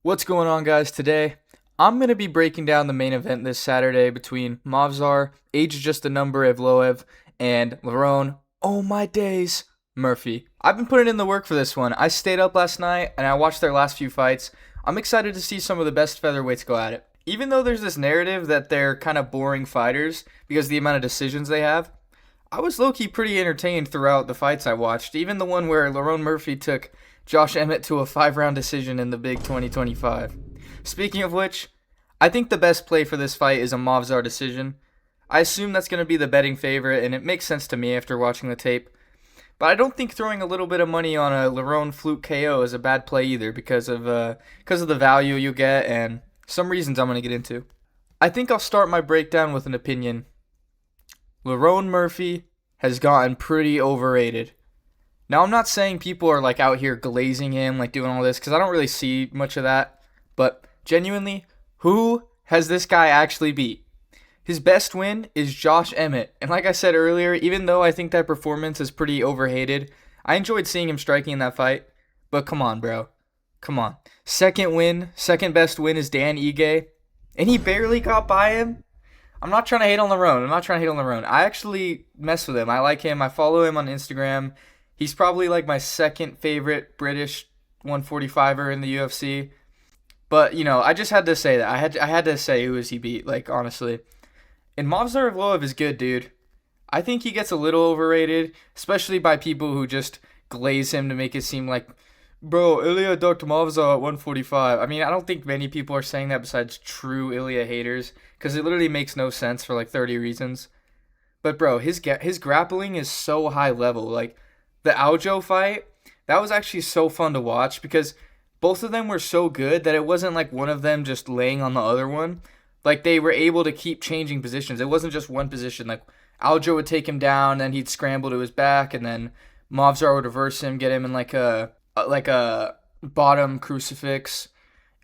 What's going on, guys? Today, I'm going to be breaking down the main event this Saturday between Movsar, age is just a number, Evloev, and Lerone, oh my days, Murphy. I've been putting in the work for this one. I stayed up last night and I watched their last few fights. I'm excited to see some of the best featherweights go at it. Even though there's this narrative that they're kind of boring fighters because of the amount of decisions they have, I was low-key pretty entertained throughout the fights I watched, even the one where Lerone Murphy took Josh Emmett to a 5-round decision in the big 2025. Speaking of which, I think the best play for this fight is a Movsar decision. I assume that's going to be the betting favorite, and it makes sense to me after watching the tape. But I don't think throwing a little bit of money on a Lerone fluke KO is a bad play either because of the value you get and some reasons I'm going to get into. I think I'll start my breakdown with an opinion. Lerone Murphy has gotten pretty overrated. Now, I'm not saying people are like out here glazing him, like doing all this, because I don't really see much of that. But genuinely, who has this guy actually beat? His best win is Josh Emmett. And like I said earlier, even though I think that performance is pretty overhated, I enjoyed seeing him striking in that fight. But come on, bro. Come on. Second best win is Dan Ige. And he barely got by him. I'm not trying to hate on Lerone. I actually mess with him. I like him. I follow him on Instagram. He's probably like my second favorite British 145er in the UFC. But, I just had to say that. I had to say who is he beat, like, honestly. And Movsar Evloev is good, dude. I think he gets a little overrated, especially by people who just glaze him to make it seem like, bro, Ilya ducked Movsar at 145. I mean, I don't think many people are saying that besides true Ilya haters, because it literally makes no sense for like 30 reasons. But, bro, his grappling is so high level. Like, the Aljo fight, that was actually so fun to watch because both of them were so good that it wasn't like one of them just laying on the other one. Like, they were able to keep changing positions. It wasn't just one position. Like, Aljo would take him down, then he'd scramble to his back, and then Movsar would reverse him, get him in like a bottom crucifix,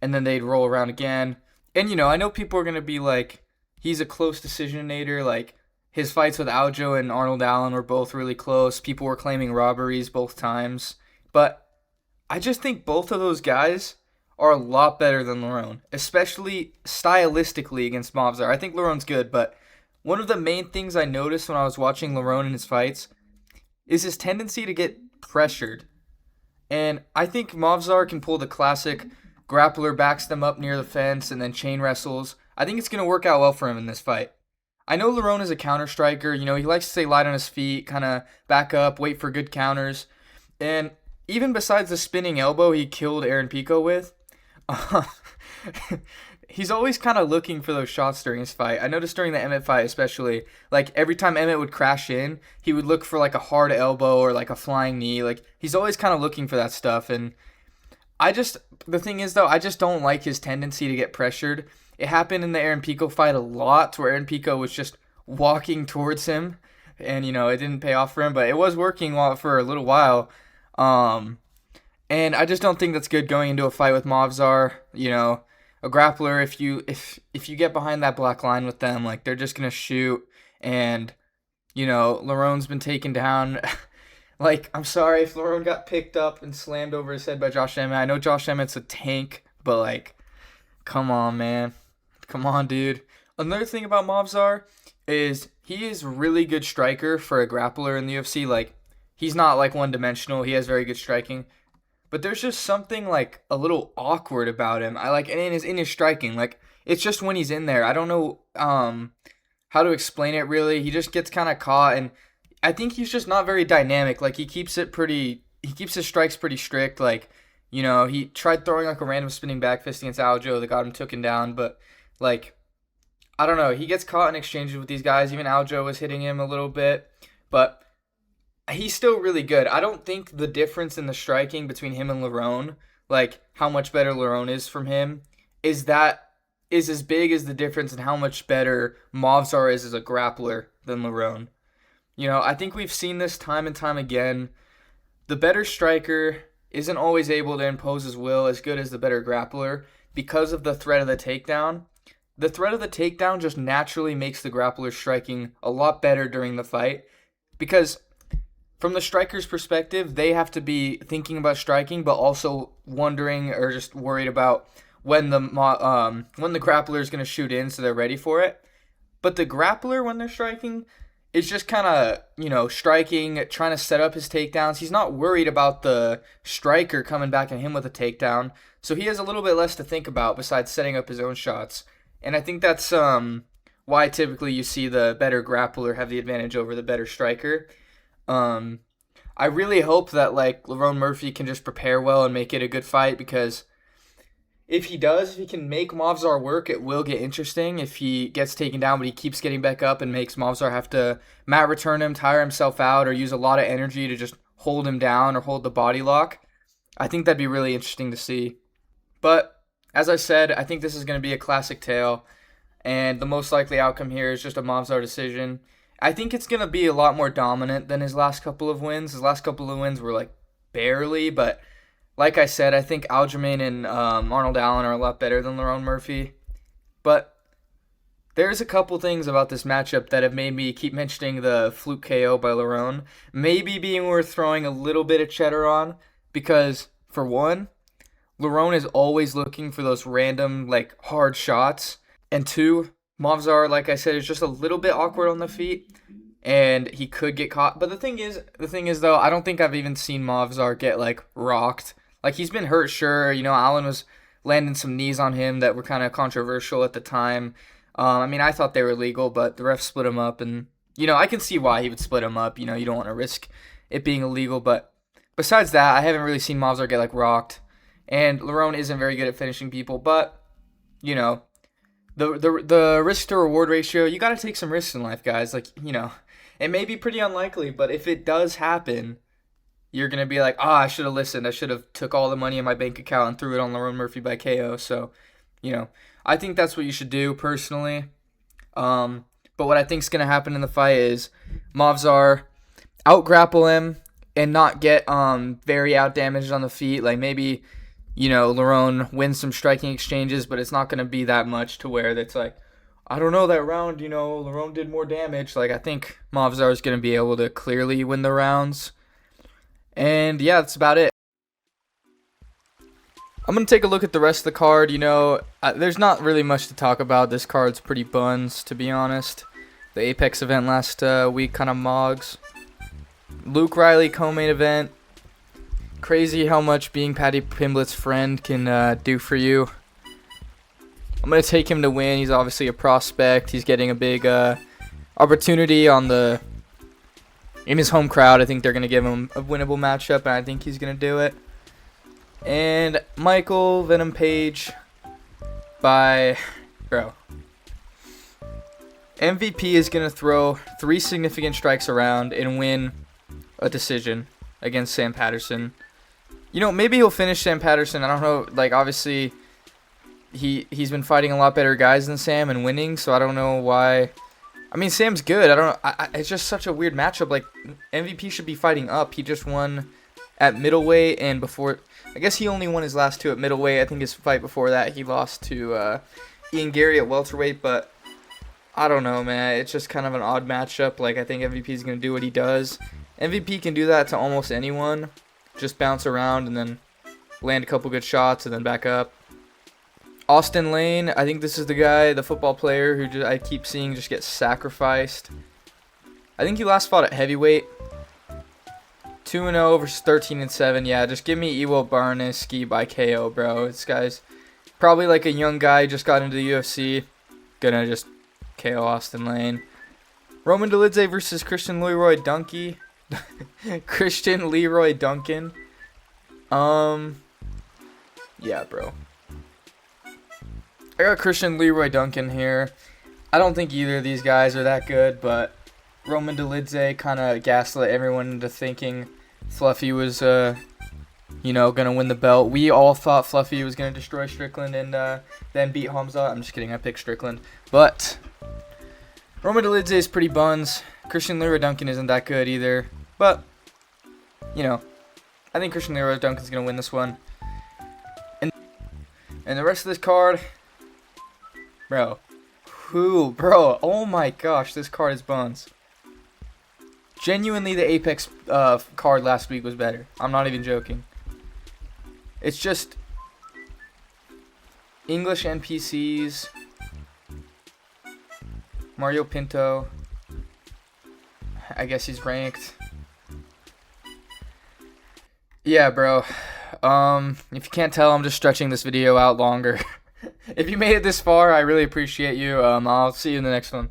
and then they'd roll around again. And, I know people are going to be like, he's a close decisionator. Like, his fights with Aljo and Arnold Allen were both really close. People were claiming robberies both times. But I just think both of those guys are a lot better than Lerone, especially stylistically against Movsar. I think Lerone's good, but one of the main things I noticed when I was watching Lerone in his fights is his tendency to get pressured. And I think Movsar can pull the classic grappler, backs them up near the fence, and then chain wrestles. I think it's going to work out well for him in this fight. I know Lerone is a counter striker. He likes to stay light on his feet, kind of back up, wait for good counters. And even besides the spinning elbow he killed Aaron Pico with, he's always kind of looking for those shots during his fight. I noticed during the Emmett fight especially, like every time Emmett would crash in, he would look for like a hard elbow or like a flying knee. Like he's always kind of looking for that stuff. And the thing is though, I just don't like his tendency to get pressured. It happened in the Aaron Pico fight a lot where Aaron Pico was just walking towards him and, it didn't pay off for him, but it was working for a little while. And I just don't think that's good going into a fight with Movsar. A grappler, if you get behind that black line with them, like they're just going to shoot. And, Lerone's been taken down. Like, I'm sorry if Lerone got picked up and slammed over his head by Josh Emmett. I know Josh Emmett's a tank, but like, come on, man. Come on, dude. Another thing about Movsar is he is a really good striker for a grappler in the UFC. Like, he's not like one-dimensional. He has very good striking. But there's just something like a little awkward about him. And in his striking. Like, it's just when he's in there. I don't know how to explain it really. He just gets kind of caught, and I think he's just not very dynamic. Like, he keeps his strikes pretty strict. Like, he tried throwing like a random spinning back fist against Aljo that got him taken down, but like, I don't know. He gets caught in exchanges with these guys. Even Aljo was hitting him a little bit, but he's still really good. I don't think the difference in the striking between him and Lerone, like how much better Lerone is from him, is as big as the difference in how much better Movsar is as a grappler than Lerone. I think we've seen this time and time again. The better striker isn't always able to impose his will as good as the better grappler because of the threat of the takedown. The threat of the takedown just naturally makes the grappler striking a lot better during the fight because from the striker's perspective, they have to be thinking about striking but also wondering or just worried about when the grappler is gonna shoot in, so they're ready for it. But the grappler, when they're striking, is just kind of, striking, trying to set up his takedowns. He's not worried about the striker coming back at him with a takedown. So he has a little bit less to think about besides setting up his own shots. And I think that's why typically you see the better grappler have the advantage over the better striker. I really hope that like Lerone Murphy can just prepare well and make it a good fight, because if he does, if he can make Movsar work, it will get interesting. If he gets taken down but he keeps getting back up and makes Movsar have to mat return him, tire himself out, or use a lot of energy to just hold him down or hold the body lock, I think that'd be really interesting to see. But as I said, I think this is going to be a classic tale, and the most likely outcome here is just a Movsar decision. I think it's going to be a lot more dominant than his last couple of wins. His last couple of wins were like barely, but like I said, I think Aljamain and Arnold Allen are a lot better than Lerone Murphy. But there's a couple things about this matchup that have made me keep mentioning the fluke KO by Lerone maybe being worth throwing a little bit of cheddar on, because for one, Lerone is always looking for those random like hard shots, and two, Movsar, like I said, is just a little bit awkward on the feet, and he could get caught. But the thing is though, I don't think I've even seen Movsar get like rocked. Like, he's been hurt, sure. Allen was landing some knees on him that were kind of controversial at the time. I thought they were legal, but the ref split him up, and I can see why he would split him up. You don't want to risk it being illegal. But besides that, I haven't really seen Movsar get like rocked, and Lerone isn't very good at finishing people. But the risk to reward ratio, you got to take some risks in life, guys. Like, it may be pretty unlikely, but if it does happen, you're going to be like, I should have listened. I should have took all the money in my bank account and threw it on Lerone Murphy by KO. So, I think that's what you should do personally. But what I think is going to happen in the fight is Movsar out-grapple him and not get very out-damaged on the feet. Like, maybe, Lerone wins some striking exchanges, but it's not going to be that much to where it's like, I don't know, that round, Lerone did more damage. Like, I think Movsar is going to be able to clearly win the rounds. And yeah, that's about it. I'm going to take a look at the rest of the card. There's not really much to talk about. This card's pretty buns, to be honest. The Apex event last week kind of mogs. Luke Riley co-main event. Crazy how much being Paddy Pimblett's friend can do for you. I'm going to take him to win. He's obviously a prospect. He's getting a big opportunity in his home crowd. I think they're going to give him a winnable matchup, and I think he's going to do it. And Michael Venom Page bro. MVP is going to throw 3 significant strikes around and win a decision against Sam Patterson. Maybe he'll finish Sam Patterson. I don't know. Like, obviously, he's been fighting a lot better guys than Sam and winning, so I don't know why. Sam's good. I don't know. It's just such a weird matchup. Like, MVP should be fighting up. He just won at middleweight, and before, I guess he only won his last 2 at middleweight. I think his fight before that, he lost to Ian Gary at welterweight, but I don't know, man. It's just kind of an odd matchup. Like, I think MVP is going to do what he does. MVP can do that to almost anyone. Just bounce around and then land a couple good shots and then back up. Austin Lane, I think this is the guy, the football player who I keep seeing just get sacrificed. I think he last fought at heavyweight. 2-0 versus 13-7. Yeah, just give me Iwo Barneski by KO, bro. This guy's probably like a young guy, just got into the UFC. Gonna just KO Austin Lane. Roman Dolidze versus Christian Leroy Duncan. Christian Leroy Duncan. Yeah, bro. I got Christian Leroy Duncan here. I don't think either of these guys are that good, but Roman Dolidze kind of gaslit everyone into thinking Fluffy was, going to win the belt. We all thought Fluffy was going to destroy Strickland and then beat Hamza. I'm just kidding. I picked Strickland. But Roman Dolidze is pretty buns. Christian Leroy Duncan isn't that good either. But, I think Christian Leroy Duncan's going to win this one. And the rest of this card, bro. Bro, oh my gosh, this card is buns. Genuinely, the Apex card last week was better. I'm not even joking. It's just, English NPCs. Mario Pinto. I guess he's ranked. Yeah, bro. If you can't tell, I'm just stretching this video out longer. If you made it this far, I really appreciate you. I'll see you in the next one.